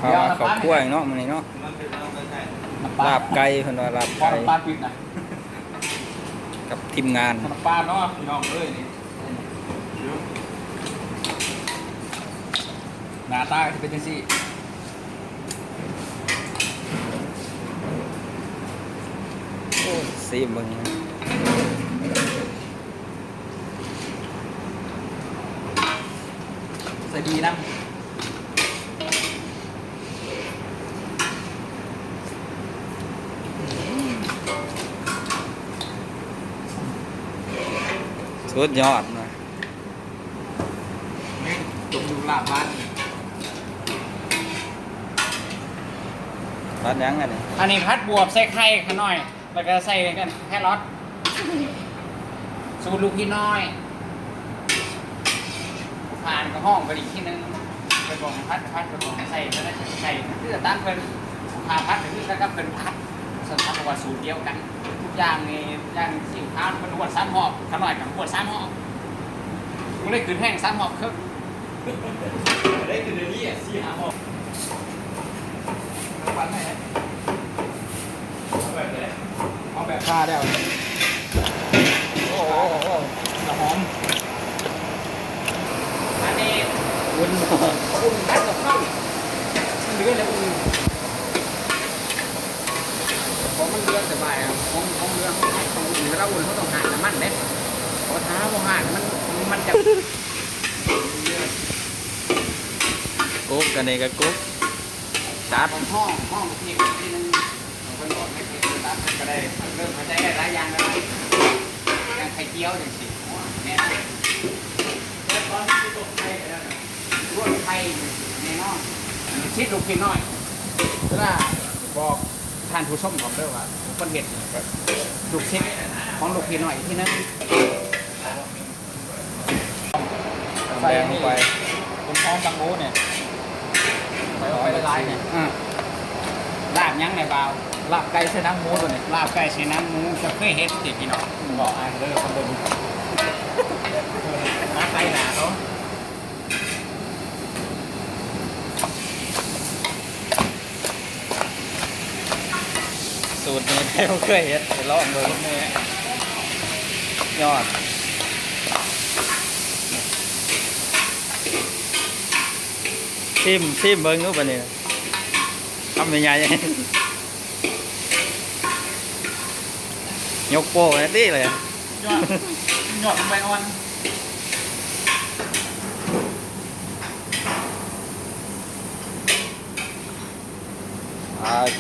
พามาเขาคั่วเนาะมื้อนี้เนาะลาบไก่เพิ่นว่าลาบ พอ ไก่ น้ำปลาปิดนะ กับทีมงาน น้ำปลาเนาะพี่น้องเอ้ยนี่หน้าตาจะเป็นยังซี่ โอ้ซีเบิ่ง ใส่ดีนะ สุดยอดนะ จมอยู่ลาบบ้าน ร้านยังไงนี่ อันนี้พัดบวบใส่ไข่ขาหน่อยแล้วก็ใส่กันแค่รสสูตรลูกพี่น้อยผ่านก็ห้องไปอีกที่นึงไปบอกให้พัดไปบอกให้ใส่แล้วใส่เพื่อตั้งเป็นพาพัดหรือก็เป็นพัดสัมผัสว่าสูตรเดียวกันทุกอย่างในอย่างสิ่งข้าวมันอวดซ้ำหอบขาหน่อยกับอวดซ้ำหอบมันได้ขึ้นแห้งซ้ำหอบครึ่งได้ขึ้นเดือนนี้สี่หาหอบฟันไหนเอาแบบผ้าได้โอ้โหจะหอมอันนี้อุ่นพัดกับข้าวเลือดแล้วอุ่นของมันเลือดสบายครับของเลือดของอุ่นแล้วอุ่นเขาต้องหั่นน้ำมันเด็ดเพราะท้าพอหั่นมันจะ กุ๊กกันนี่ก็กุ๊กจัด ห้องที่ที่นึงคนบอกไม่ผิดตัดก็ได้เริ่มเข้าใจได้หลายอย่างแล้วอย่างไข่เจียวอย่างสิเนี่ยแล้วตอนที่ตกไข่รวดไข่ในนอกชิดลูกพี่น้อยเวลาบอกท่านผู้ชมผมด้วยว่าคนเห็ดลูกชิดของลูกพี่น้อยที่นั่น แดงลงไป เป็นท้องตังโอเนี่ยไปลายเนี่ยลาบยังในเบาลาบไก่ใส่น้ำหมูตัวนี้ลาบไก่ใส่น้ำหมูจะเคยเห็ดติดกี่เนาะบอกอ่านเลยคนเดินน้ำไก่หนาเขา สูตรนี้ใครบ่เคยเฮ็ดไปลองเบิ่งนี่ยอดชิมเบิ่งดูบัดนี้ทำยังไงยกโป้เลยติเลย ยอดใบอ่อน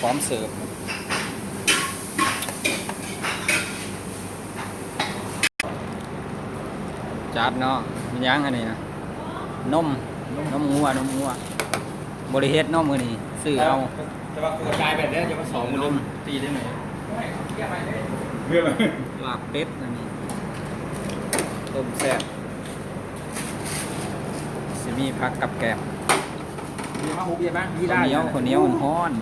พร้อมเสิร์ฟจัดเนาะมันยังอันนี้นะนมงัวบริเฮ็ดนมมื้อนี้ซื้อเอา จะว่ากระจายแบบนี้จะมาสอง นมตีได้ไหม เพื่อ ลาบเป็ดอันนี้ต้มแซ่บสิมีผักกับแกล้ม มีมะฮุบยังไหมยี่ ข้า ได้ วเหนียวฮ้อน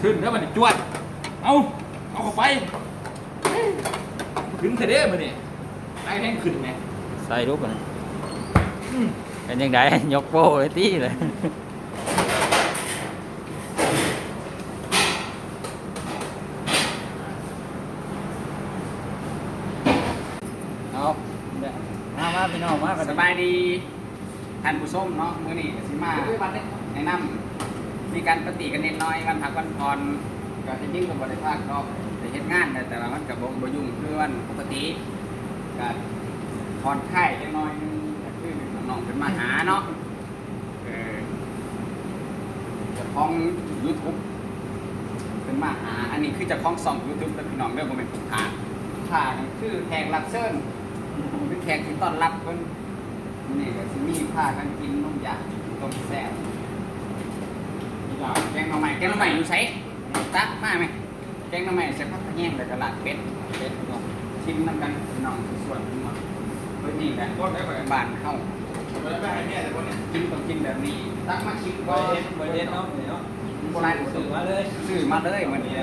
ขึ้นแล้วมันจวดเอาเข้าไปขึ้นเสด็จมาเนี่ยไอ้แท่งขึ้นไหม ใส่ลูกกันเป็นยังไงยกโป้เลยตีเลยเอามาพี่น้องมา สบายดีท่านผู้ชมเนาะมื้อนี้สิมาแนะนำมีการปฏิกันนิดน้อยวันพักวันผ่อนก็ที่จริงกับบริภาคก็แต่เฮ็ดงานแต่ละวันกับ่ยุ่งคือวันปกติก็ผ่อนคลายจังน้อยนึงก็คือน้องเป็นมาหาเนาะเจ้าของ YouTube เป็นมาหาอันนี้คือเจ้าของช่อง YouTube แล้วพี่น้องเด้อบ่แม่นผู้ค้านั่นคือแขกรับเชิญเป็นแขกที่ต้อนรับเพิ่นนี่ก็สิมีพากันกินนมยาต้มแซ่บนี่ก็แกงหน่อไม้อยู่ไสตักมาไหมแกงหน่อไม้ใส่ผักแห้งแล้วก็ลาดเป็ดพี่น้องชิมนำกันพี่น้องส่วนพี่น้องเพิ่นนี่แหละก็ได้ไปบ้านเฮากินต้องกินแบบนี้ตักมาชิมก็ เปิดเด็ดเนาะเนาะ โบราณ ซื้อมาเลย ซื้อมาเลยเหมือนนี้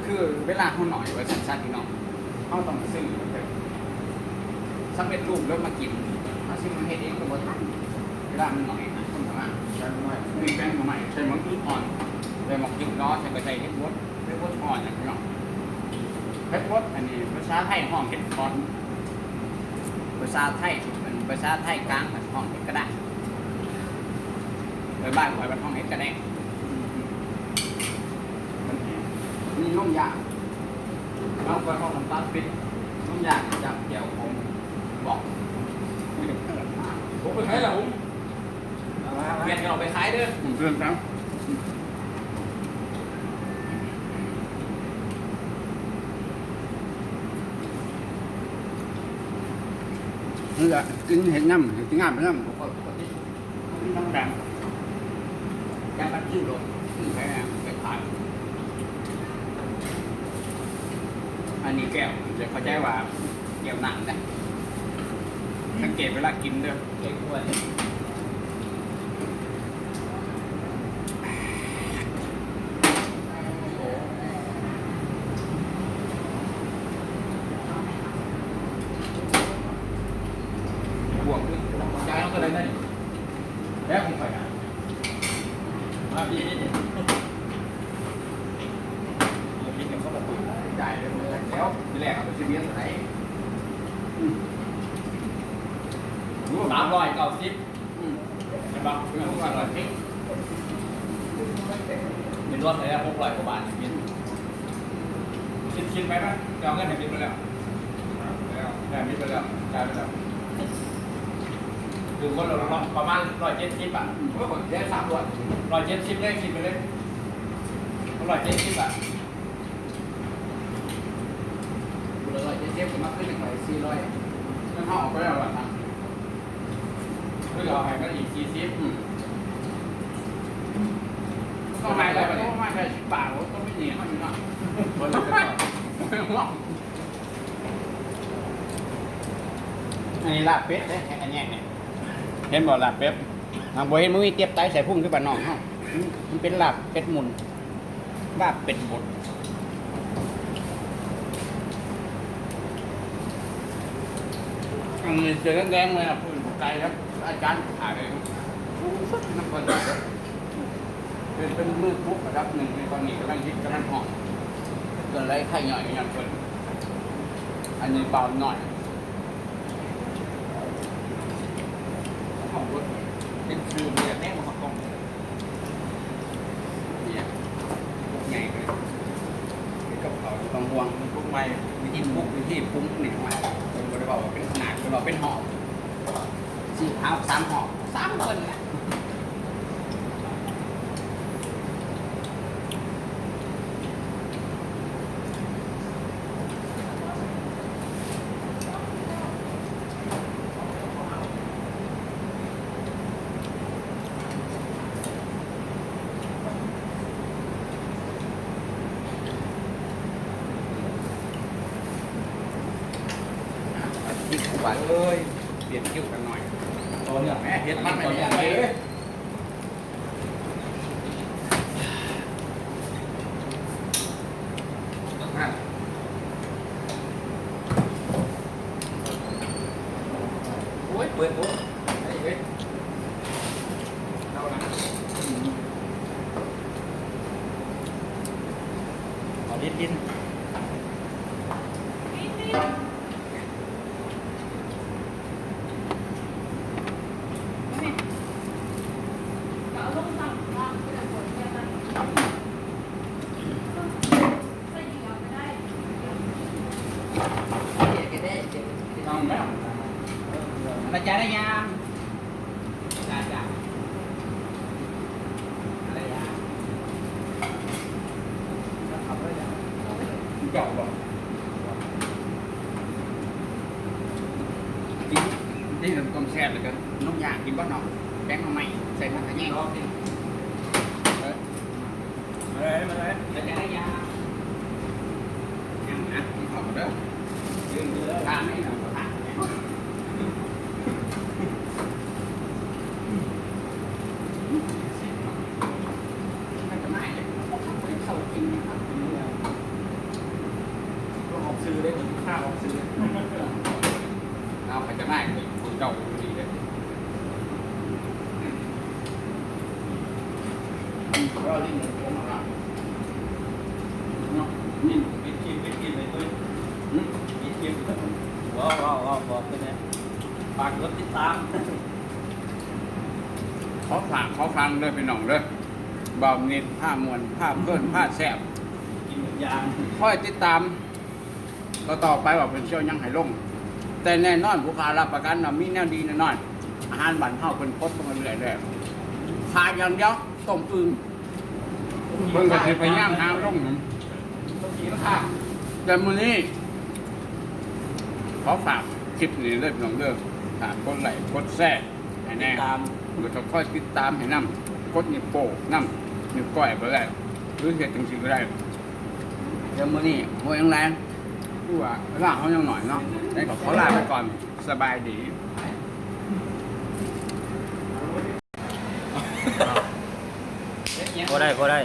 คือเวลาเขาหน่อยไว้สั้นๆพี่น้องเขาต้องซื้อแบบสำเร็จรูปแล้วมากินถ้าซื้อมาให้เองก็บ่ทันเวลามันหน่อยนะคนทำงาน มีแป้งมาใหม่ใส่มังคุดอ่อนใส่หมกจิ้มล้อใส่กระเทียมเห็ดบดเห็ดบดอ่อนอย่างนี้เนาะเห็ดบดอันนี้ภาษาไทยห้องเห็ดคอนภาษาไทยเป็นภาษาไทยกลางห้องเห็ดกระด้างโดยบ้านคอยเป็นห้องเห็ดกระแดงมีนุ่มยางเอาไปห้องน้ำตาลปิดนุ่มยางจับเกี่ยวผมบอกไม่ได้เกิดมา ผมไปขายเหรอผมเปลี่ยนกันออกไปขายเด้อ เรื่องครับนี่แหละกินเห็ดน้ำเห็ดงามไปน้ำปกติน้ำแดงแกงปัดชื่อลงชื่อแพงไปขายอันนี้แก้วจะเข้าใจว่าแก้วหนังนะสังเกตเวลากินเด้อ เก่งด้วย บวกด้วย ย้ายน้องก็เลยนั่น แล้วผมไปอ่ะ มาพี่เราคิดกันเข้ามาคุย จ่ายเลยแล้วทีแรกเอาไปซื้อเบียร์ไหน 390เห็นปะ เรื่องว่าเราเอ๊ะ เป็นรถเลยนะ600 กว่าบาทกินคิดไปไหมจะเอาเงินไหนกินไปแล้วแล้วแต่กินไปแล้วจ่ายไปแล้วคือคนเราประมาณ170 บาท เมื่อก่อนได้300 170เลยคิดไปเลย170 บาท เลยเจ๊ผมมาขึ้นไป400นั่นเขาออกไปแล้วล่ะครับ เพื่อเอาให้ก็อีก40ก็ไม่ได้ก็ไม่ได้10 บาทก็ไม่หนีเขาอยู่นะอันนี้ลาบเป็ดเนี่ยอันนี้เนี่ยเห็นบ่ลาบเป็ดทางบ่เห็นมึงมีเตียบไตใส่พุ่งขึ้นบ้านน้องเฮามันเป็นลาบเป็ดหมุนลาบเป็ดบดอันนี้เสือแดงๆเลยนะพูดไกลครับอาจารย์ถ่ายเลยน้ำเปิดเป็นมือปุ๊บระดับหนึ่งในตอนนี้กำลังฮิตกำลังหอมเกิดอะไรไข่หน่อยอย่างเปิดอันนี้เบาหน่อยหอมรส เป็นคือเมียแม่มาของกอง เนี่ยใหญ่เลยกับเขาต้องห่วงพวกใหม่วิธีปรุงนี่ใหม่เป็นบริบาลเป็นขนาดบริบาลเป็นหอมสี่ห้า3 หอม3 คนแหละที่ขวานเลยเปลี่ยนคิ้วกันหน่อย ตัวเนี่ย แม่เห็ดมันไม่ ตัว มี เนี่ย อะไรเลยโอ้ยเปิดโอ้ยไอ้เว้ยเอาละเอาดิ้นลองไหมอะไรจ้าได้ยังจ้าอะไรยังขับได้ยังเจาะบอกกินที่เราต้มแซ่บเลยกันน้องยางกินบ้านนอกแกงมาใหม่ใส่มันขยี้ มาเลยมาเลย อะไรจ้าได้ยังนะกินข้าวเด้อยืนทานนี่นะทานเขากินนะครับ ก็ออกซื้อได้เหมือนข้าวออกซื้อ เราไปจะไม่คุณเจ้าดีเลย เราลิ้นผมมาละเนาะนี่ วิธีเลยตุ้ย อืม วิธีว้าวบอกไปเนี่ยฝากกดติดตาม ขอฟังเลยพี่น้องเลยบ่าวนิดผ้ามวลผ้าเพื่อนผ้าแซ่บ กินหมดยาง ค่อยติดตามต่อไปว่าเป็นเชี่ยวยังไห้ลง แต่แน่นอนผู้ค้ารับประกันว่ามีแนวดีแน่นอนอาหารบ้านเฮาเป็นพดมาเรื่อยๆขาดอย่างเดียวต้มอึ่งเพิ่นก็สิไปย่างหาลงนั่น ต้องกินข้าว แต่มื้อนี้ขอฝากคลิปนี้เลยพี่น้องเด้อฝากกดไลค์กดแชร์ให้แน่ ตาม ก็ต้องคอยติดตามให้นำกดนิ้วโป้งนำนิ้วก้อยก็ได้หรือเฮ็ดจังซี่ก็ได้เดี๋ยวมื้อนี้บ่ยังแรงดูว่าเวลาเขายังหน่อยเนาะได้ก็ขอลาไปก่อนสบายดี บ่ได้